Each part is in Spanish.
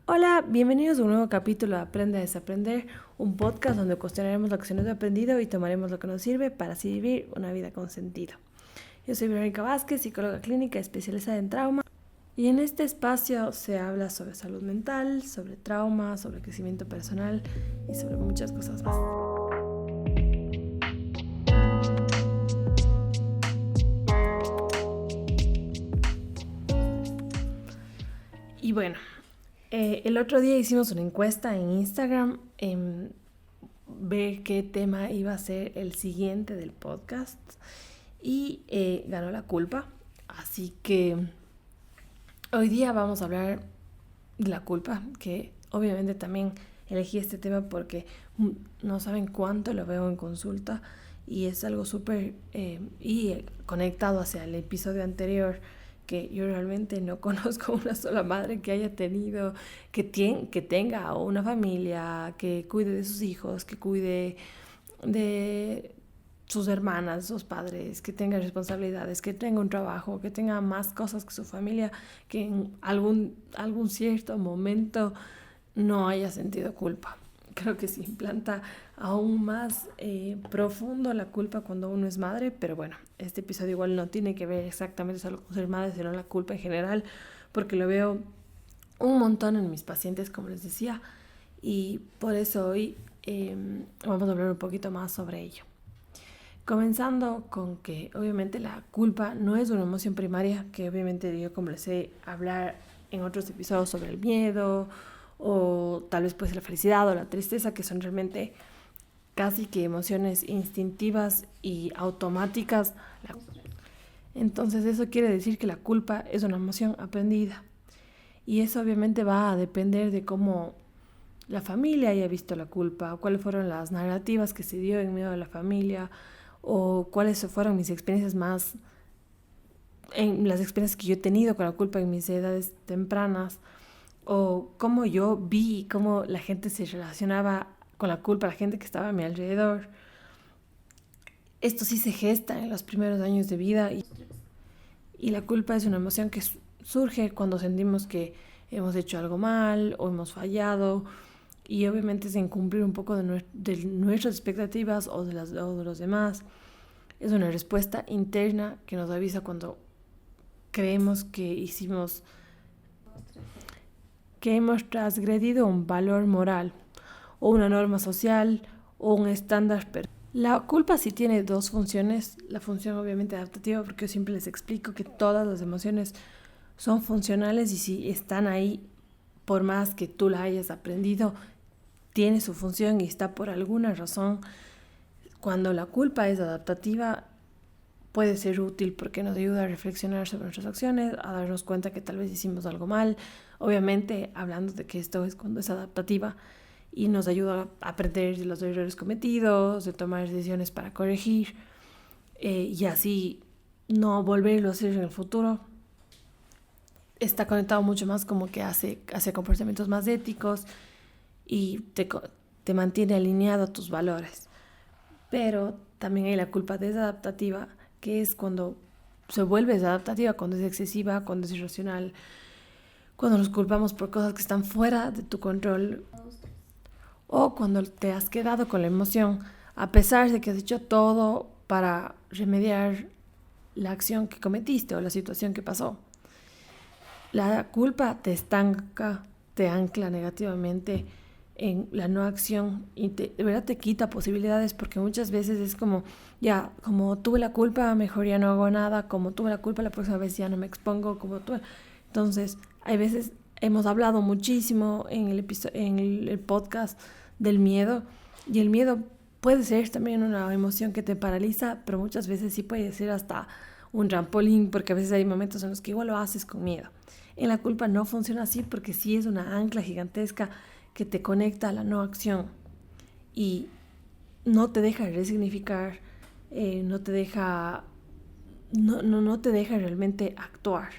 Hola, bienvenidos a un nuevo capítulo de Aprende a Desaprender, un podcast donde cuestionaremos lo que se nos ha aprendido y tomaremos lo que nos sirve para así vivir una vida con sentido. Yo soy Verónica Vázquez, psicóloga clínica especializada en trauma, y en este espacio se habla sobre salud mental, sobre trauma, sobre crecimiento personal y sobre muchas cosas más. Y bueno, el otro día hicimos una encuesta en Instagram en ver qué tema iba a ser el siguiente del podcast y ganó la culpa. Así que hoy día vamos a hablar de la culpa, que obviamente también elegí este tema porque no saben cuánto lo veo en consulta y es algo súper conectado hacia el episodio anterior, que yo realmente no conozco una sola madre que haya tenido, que tenga una familia, que cuide de sus hijos, que cuide de sus hermanas, sus padres, que tenga responsabilidades, que tenga un trabajo, que tenga más cosas que su familia, que en algún cierto momento no haya sentido culpa. Creo que se implanta aún más profundo la culpa cuando uno es madre, pero bueno, este episodio igual no tiene que ver exactamente solo con ser madre, sino la culpa en general, porque lo veo un montón en mis pacientes, como les decía, y por eso hoy vamos a hablar un poquito más sobre ello. Comenzando con que obviamente la culpa no es una emoción primaria, que obviamente yo comencé a hablar en otros episodios sobre el miedo o tal vez pues la felicidad o la tristeza, que son realmente casi que emociones instintivas y automáticas. Entonces eso quiere decir que la culpa es una emoción aprendida y eso obviamente va a depender de cómo la familia haya visto la culpa, o cuáles fueron las narrativas que se dio en medio de la familia, o cuáles fueron mis experiencias en las experiencias que yo he tenido con la culpa en mis edades tempranas, o cómo yo vi cómo la gente se relacionaba con la culpa, la gente que estaba a mi alrededor. Esto sí se gesta en los primeros años de vida y la culpa es una emoción que surge cuando sentimos que hemos hecho algo mal o hemos fallado, y obviamente es incumplir un poco de nuestras expectativas o de los demás. Es una respuesta interna que nos avisa cuando creemos que hemos transgredido un valor moral o una norma social o un estándar. La culpa sí tiene dos funciones. La función obviamente adaptativa, porque yo siempre les explico que todas las emociones son funcionales y si están ahí, por más que tú la hayas aprendido, tiene su función y está por alguna razón. Cuando la culpa es adaptativa, puede ser útil porque nos ayuda a reflexionar sobre nuestras acciones, a darnos cuenta que tal vez hicimos algo mal. Obviamente, hablando de que esto es cuando es adaptativa y nos ayuda a aprender de los errores cometidos, de tomar decisiones para corregir y así no volverlo a hacer en el futuro. Está conectado mucho más como que hace comportamientos más éticos y te mantiene alineado a tus valores. Pero también hay la culpa desadaptativa, que es cuando se vuelve desadaptativa, cuando es excesiva, cuando es irracional, cuando nos culpamos por cosas que están fuera de tu control o cuando te has quedado con la emoción a pesar de que has hecho todo para remediar la acción que cometiste o la situación que pasó. La culpa te estanca, te ancla negativamente en la no acción y de verdad te quita posibilidades, porque muchas veces es como, ya, como tuve la culpa, mejor ya no hago nada, como tuve la culpa, la próxima vez ya no me expongo, como tuve. Entonces, hay veces, hemos hablado muchísimo en el podcast del miedo, y el miedo puede ser también una emoción que te paraliza, pero muchas veces sí puede ser hasta un trampolín, porque a veces hay momentos en los que igual lo haces con miedo. En la culpa no funciona así, porque sí es una ancla gigantesca que te conecta a la no acción y no te deja resignificar, no te deja realmente actuar.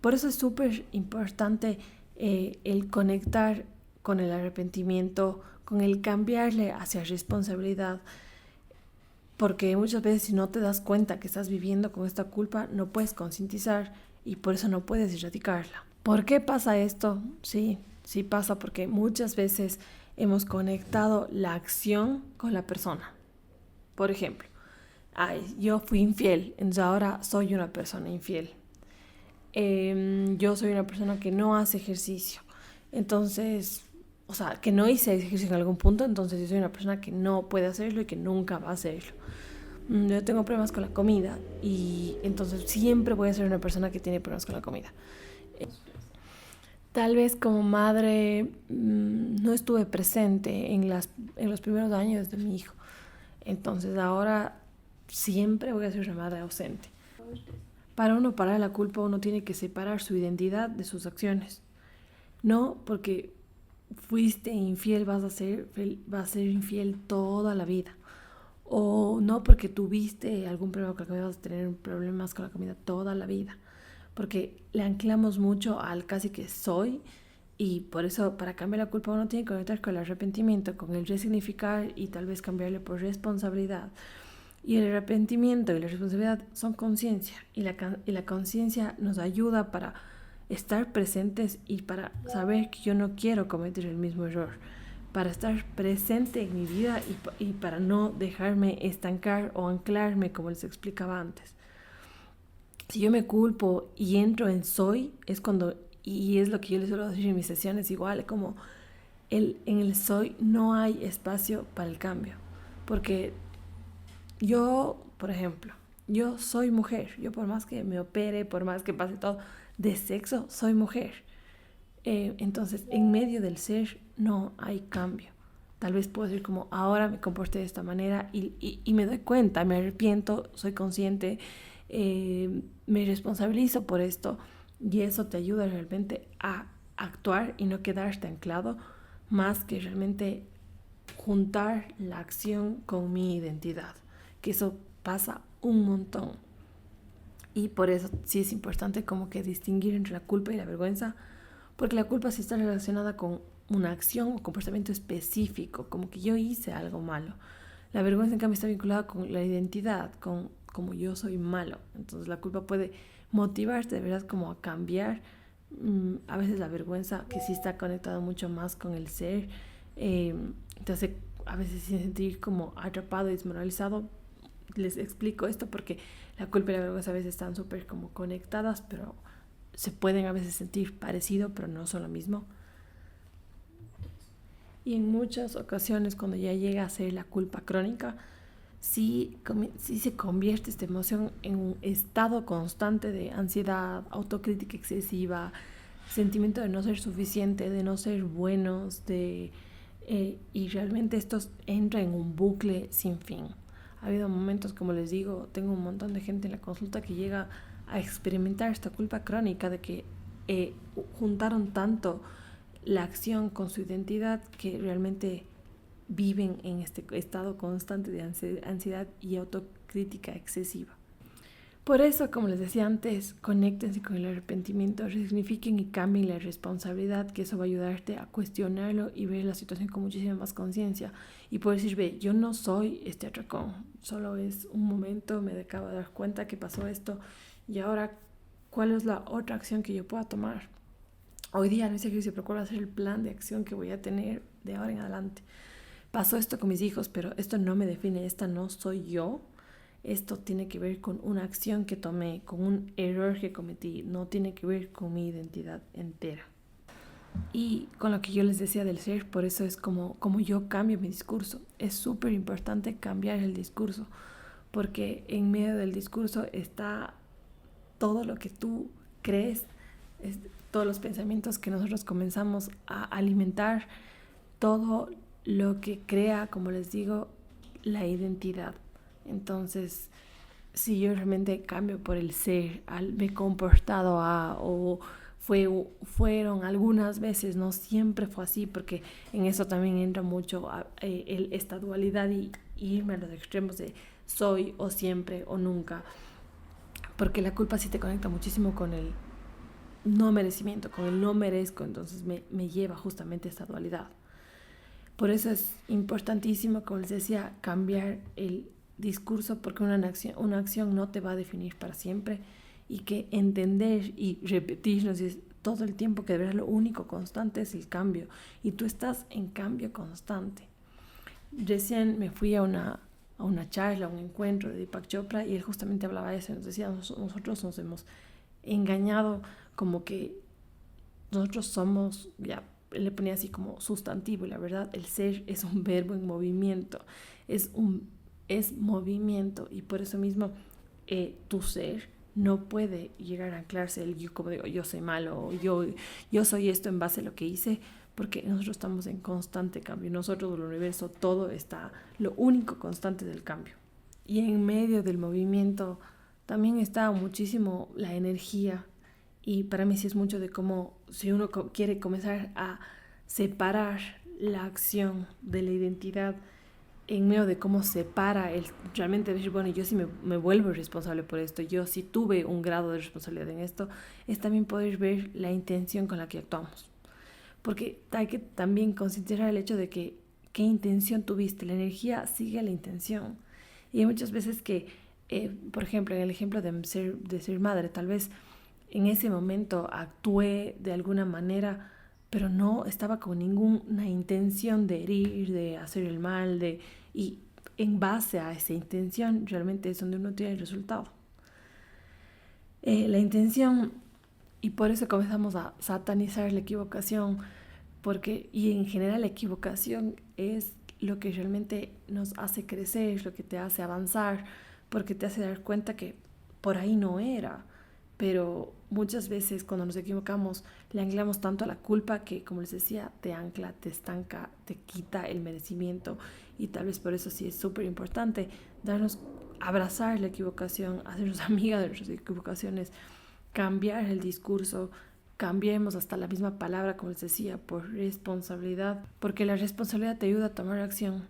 Por eso es súper importante el conectar con el arrepentimiento, con el cambiarle hacia responsabilidad, porque muchas veces si no te das cuenta que estás viviendo con esta culpa, no puedes concientizar y por eso no puedes erradicarla. ¿Por qué pasa esto? Sí, Sí pasa porque muchas veces hemos conectado la acción con la persona. Por ejemplo, yo fui infiel, entonces ahora soy una persona infiel. Yo soy una persona que no hace ejercicio. Entonces, o sea, que no hice ejercicio en algún punto, entonces yo soy una persona que no puede hacerlo y que nunca va a hacerlo. Yo tengo problemas con la comida y entonces siempre voy a ser una persona que tiene problemas con la comida. Tal vez como madre no estuve presente en los primeros años de mi hijo. Entonces ahora siempre voy a ser una madre ausente. Para uno parar la culpa, uno tiene que separar su identidad de sus acciones. No porque fuiste infiel vas a ser infiel toda la vida. O no porque tuviste algún problema con la comida vas a tener problemas con la comida toda la vida. Porque le anclamos mucho al casi que soy y por eso para cambiar la culpa uno tiene que conectar con el arrepentimiento, con el resignificar y tal vez cambiarle por responsabilidad. Y el arrepentimiento y la responsabilidad son conciencia y la conciencia nos ayuda para estar presentes y para saber que yo no quiero cometer el mismo error, para estar presente en mi vida y para no dejarme estancar o anclarme como les explicaba antes. Si yo me culpo y entro en soy, es cuando, y es lo que yo les suelo decir en mis sesiones, igual como en el soy no hay espacio para el cambio, porque yo, por ejemplo, yo soy mujer, yo por más que me opere, por más que pase todo de sexo, soy mujer. Entonces, en medio del ser no hay cambio. Tal vez puedo decir como ahora me comporté de esta manera y me doy cuenta, me arrepiento, soy consciente, me responsabilizo por esto y eso te ayuda realmente a actuar y no quedarte anclado más que realmente juntar la acción con mi identidad, que eso pasa un montón. Y por eso sí es importante como que distinguir entre la culpa y la vergüenza, porque la culpa sí está relacionada con una acción o comportamiento específico, como que yo hice algo malo. La vergüenza en cambio está vinculada con la identidad, con como yo soy malo. Entonces la culpa puede motivarte de verdad como a cambiar. A veces la vergüenza que sí está conectada mucho más con el ser, te hace a veces sentir como atrapado y desmoralizado. Les explico esto porque la culpa y la vergüenza a veces están súper como conectadas, pero se pueden a veces sentir parecido, pero no son lo mismo. Y en muchas ocasiones cuando ya llega a ser la culpa crónica, sí se convierte esta emoción en un estado constante de ansiedad, autocrítica excesiva, sentimiento de no ser suficiente, de no ser buenos, y realmente esto entra en un bucle sin fin. Ha habido momentos, como les digo, tengo un montón de gente en la consulta que llega a experimentar esta culpa crónica de que juntaron tanto la acción con su identidad que realmente viven en este estado constante de ansiedad y autocrítica excesiva. Por eso, como les decía antes, conéctense con el arrepentimiento, resignifiquen y cambien la responsabilidad, que eso va a ayudarte a cuestionarlo y ver la situación con muchísima más conciencia. Y poder decir, ve, yo no soy este atracón, solo es un momento, me acabo de dar cuenta que pasó esto y ahora, ¿cuál es la otra acción que yo pueda tomar? Hoy día en ese ejercicio procuro hacer el plan de acción que voy a tener de ahora en adelante. Pasó esto con mis hijos, pero esto no me define, esta no soy yo. Esto tiene que ver con una acción que tomé, con un error que cometí, no tiene que ver con mi identidad entera. Y con lo que yo les decía del ser, por eso es como yo cambio mi discurso. Es súper importante cambiar el discurso, porque en medio del discurso está todo lo que tú crees, todos los pensamientos que nosotros comenzamos a alimentar, todo lo que crea, como les digo, la identidad. Entonces, si yo realmente cambio por el ser, me he comportado o fueron algunas veces, no siempre fue así, porque en eso también entra mucho esta dualidad y irme a los extremos de soy o siempre o nunca, porque la culpa sí te conecta muchísimo con el no merecimiento, con el no merezco, entonces me lleva justamente a esta dualidad. Por eso es importantísimo, como les decía, cambiar el discurso, porque una acción no te va a definir para siempre y que entender y repetirnos todo el tiempo, que de verdad lo único constante es el cambio y tú estás en cambio constante. Recién me fui a una charla, a un encuentro de Deepak Chopra y él justamente hablaba de eso, nos decía, nosotros nos hemos engañado como que nosotros somos, ya le ponía así como sustantivo, y la verdad el ser es un verbo en movimiento, es movimiento, y por eso mismo tu ser no puede llegar a anclarse el yo, como digo, yo soy malo, o yo soy esto en base a lo que hice, porque nosotros estamos en constante cambio. Nosotros, el universo, todo está, lo único constante del cambio. Y en medio del movimiento también está muchísimo la energía. Y para mí sí es mucho de cómo, si uno quiere comenzar a separar la acción de la identidad, en medio de cómo separa el realmente decir, bueno, yo sí me vuelvo responsable por esto, yo sí tuve un grado de responsabilidad en esto, es también poder ver la intención con la que actuamos. Porque hay que también considerar el hecho de que qué intención tuviste. La energía sigue a la intención. Y hay muchas veces que, por ejemplo, en el ejemplo de ser madre, tal vez en ese momento actué de alguna manera, pero no estaba con ninguna intención de herir, de hacer el mal, y en base a esa intención realmente es donde uno tiene el resultado. La intención, y por eso comenzamos a satanizar la equivocación, y en general la equivocación es lo que realmente nos hace crecer, lo que te hace avanzar, porque te hace dar cuenta que por ahí no era. Pero muchas veces cuando nos equivocamos le anclamos tanto a la culpa que, como les decía, te ancla, te estanca, te quita el merecimiento, y tal vez por eso sí es súper importante abrazar la equivocación, hacernos amiga de nuestras equivocaciones, cambiar el discurso, cambiemos hasta la misma palabra, como les decía, por responsabilidad, porque la responsabilidad te ayuda a tomar acción,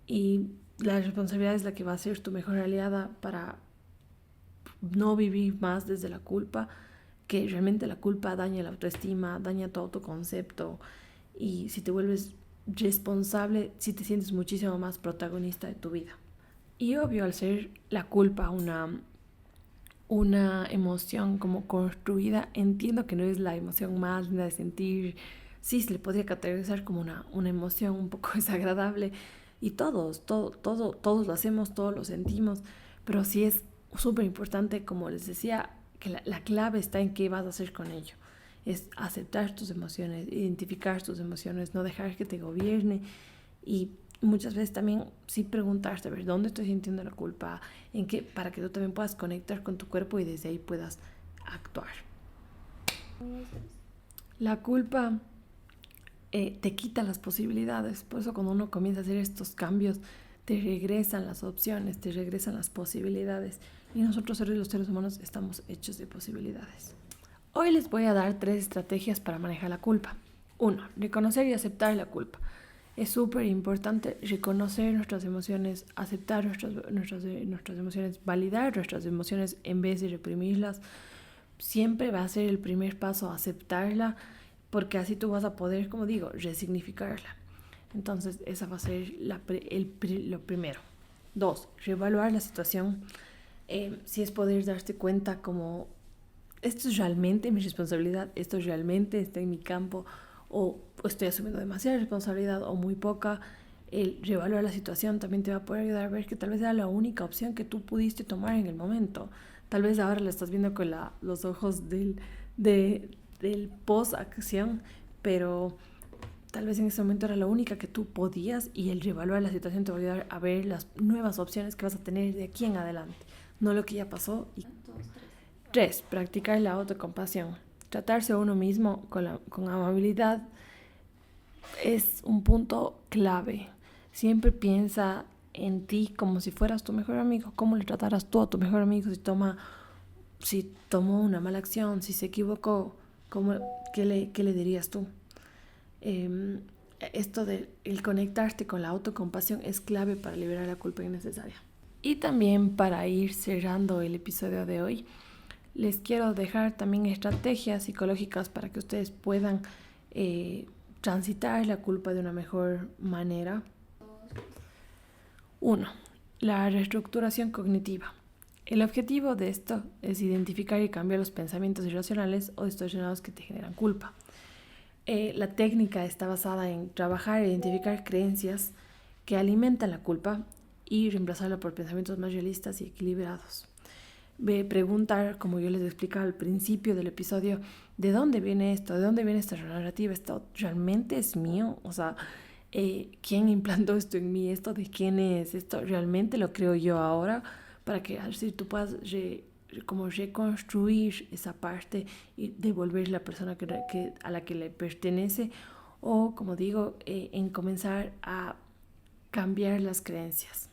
y la responsabilidad es la que va a ser tu mejor aliada para no vivir más desde la culpa, que realmente la culpa daña la autoestima, daña tu autoconcepto, y si te vuelves responsable, si te sientes muchísimo más protagonista de tu vida. Y obvio, al ser la culpa una emoción como construida, entiendo que no es la emoción más linda de sentir. Sí, se le podría categorizar como una emoción un poco desagradable, y todos lo hacemos, todos lo sentimos, pero sí es súper importante, como les decía, que la clave está en qué vas a hacer con ello. Es aceptar tus emociones, identificar tus emociones, no dejar que te gobierne, y muchas veces también sí preguntarte, a ver, ¿dónde estoy sintiendo la culpa? ¿En qué? Para que tú también puedas conectar con tu cuerpo y desde ahí puedas actuar. La culpa te quita las posibilidades. Por eso cuando uno comienza a hacer estos cambios, te regresan las opciones, te regresan las posibilidades. Y nosotros, los seres humanos, estamos hechos de posibilidades. Hoy les voy a dar 3 estrategias para manejar la culpa. 1. Reconocer y aceptar la culpa. Es súper importante reconocer nuestras emociones, aceptar nuestras emociones, validar nuestras emociones en vez de reprimirlas. Siempre va a ser el primer paso aceptarla, porque así tú vas a poder, como digo, resignificarla. Entonces, esa va a ser lo primero. 2. Reevaluar la situación. Si es poder darte cuenta como, esto es realmente mi responsabilidad, esto realmente está en mi campo, o estoy asumiendo demasiada responsabilidad o muy poca. El reevaluar la situación también te va a poder ayudar a ver que tal vez era la única opción que tú pudiste tomar en el momento. Tal vez ahora la estás viendo con los ojos del post-acción, pero tal vez en ese momento era la única que tú podías, y el reevaluar la situación te va a ayudar a ver las nuevas opciones que vas a tener de aquí en adelante, no lo que ya pasó. 3. Practicar la autocompasión. Tratarse a uno mismo con amabilidad es un punto clave. Siempre piensa en ti como si fueras tu mejor amigo. ¿Cómo le tratarás tú a tu mejor amigo si tomó una mala acción, si se equivocó? ¿Qué le dirías tú? Esto de el conectarte con la autocompasión es clave para liberar la culpa innecesaria. Y también, para ir cerrando el episodio de hoy, les quiero dejar también estrategias psicológicas para que ustedes puedan transitar la culpa de una mejor manera. 1. La reestructuración cognitiva. El objetivo de esto es identificar y cambiar los pensamientos irracionales o distorsionados que te generan culpa. La técnica está basada en trabajar e identificar creencias que alimentan la culpa y reemplazarla por pensamientos más realistas y equilibrados. Preguntar, como yo les explicaba al principio del episodio, ¿de dónde viene esto? ¿De dónde viene esta narrativa? ¿Esto realmente es mío? O sea, ¿quién implantó esto en mí? ¿Esto de quién es? ¿Esto realmente lo creo yo ahora? Para que así tú puedas como reconstruir esa parte y devolver la persona a la que le pertenece, o como digo, en comenzar a cambiar las creencias.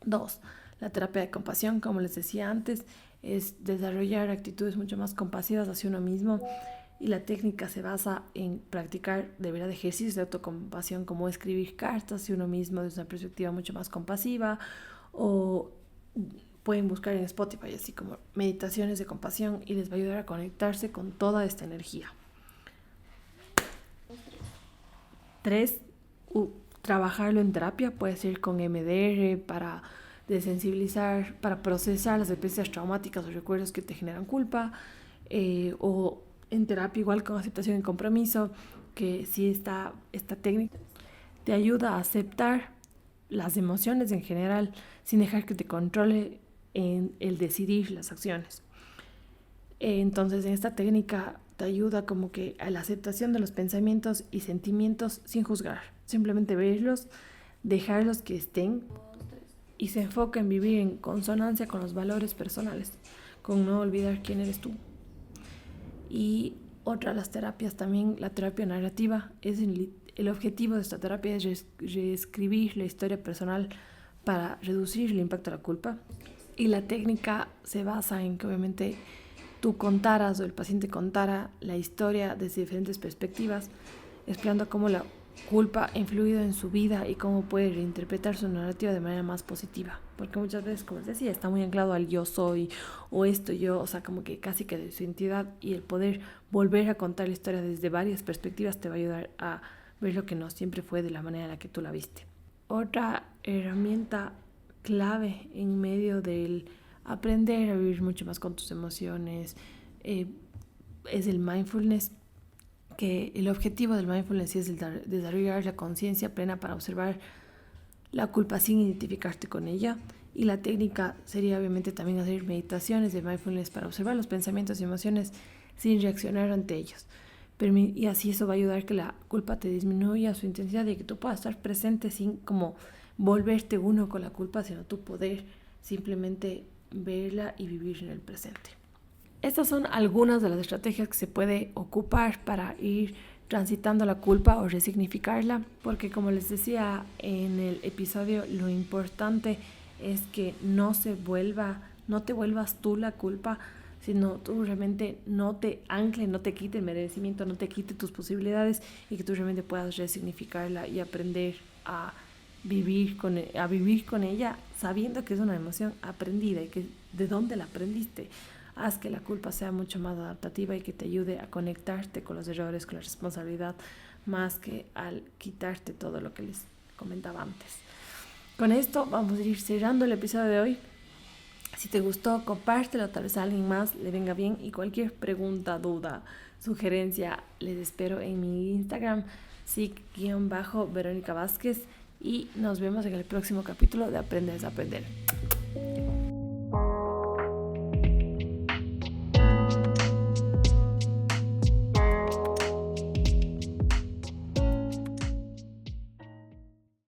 2. La terapia de compasión, como les decía antes, es desarrollar actitudes mucho más compasivas hacia uno mismo, y la técnica se basa en practicar de verdad ejercicios de autocompasión, como escribir cartas hacia uno mismo desde una perspectiva mucho más compasiva, o pueden buscar en Spotify así como meditaciones de compasión y les va a ayudar a conectarse con toda esta energía. 3. Trabajarlo en terapia, puede ser con MDR para desensibilizar, para procesar las experiencias traumáticas o recuerdos que te generan culpa, o en terapia igual con aceptación y compromiso, que si esta técnica te ayuda a aceptar las emociones en general sin dejar que te controle en el decidir las acciones. Entonces en esta técnica te ayuda como que a la aceptación de los pensamientos y sentimientos sin juzgar, simplemente verlos, dejarlos que estén, y se enfoca en vivir en consonancia con los valores personales, con no olvidar quién eres tú. Y otra de las terapias también, la terapia narrativa, el objetivo de esta terapia es reescribir la historia personal para reducir el impacto de la culpa. Y la técnica se basa en que obviamente tú contaras o el paciente contara la historia desde diferentes perspectivas, explorando cómo la culpa ha influido en su vida y cómo puede reinterpretar su narrativa de manera más positiva. Porque muchas veces, como les decía, está muy anclado al yo soy o esto yo, o sea, como que casi que de su identidad, y el poder volver a contar la historia desde varias perspectivas te va a ayudar a ver lo que no siempre fue de la manera en la que tú la viste. Otra herramienta clave en medio del aprender a vivir mucho más con tus emociones es el mindfulness, que el objetivo del mindfulness es desarrollar la conciencia plena para observar la culpa sin identificarte con ella. Y la técnica sería obviamente también hacer meditaciones de mindfulness para observar los pensamientos y emociones sin reaccionar ante ellos. Y así eso va a ayudar a que la culpa te disminuya su intensidad y que tú puedas estar presente sin como volverte uno con la culpa, sino tú poder simplemente verla y vivir en el presente. Estas son algunas de las estrategias que se puede ocupar para ir transitando la culpa o resignificarla, porque como les decía en el episodio, lo importante es que no te vuelvas tú la culpa, sino tú realmente no te ancle, no te quite el merecimiento, no te quite tus posibilidades, y que tú realmente puedas resignificarla y aprender a vivir con ella, sabiendo que es una emoción aprendida y que de dónde la aprendiste. Haz que la culpa sea mucho más adaptativa y que te ayude a conectarte con los errores, con la responsabilidad, más que al quitarte todo lo que les comentaba antes. Con esto vamos a ir cerrando el episodio de hoy. Si te gustó, compártelo, tal vez a alguien más le venga bien, y cualquier pregunta, duda, sugerencia, les espero en mi Instagram, @Verónica Vázquez, y nos vemos en el próximo capítulo de Aprende a Desaprender.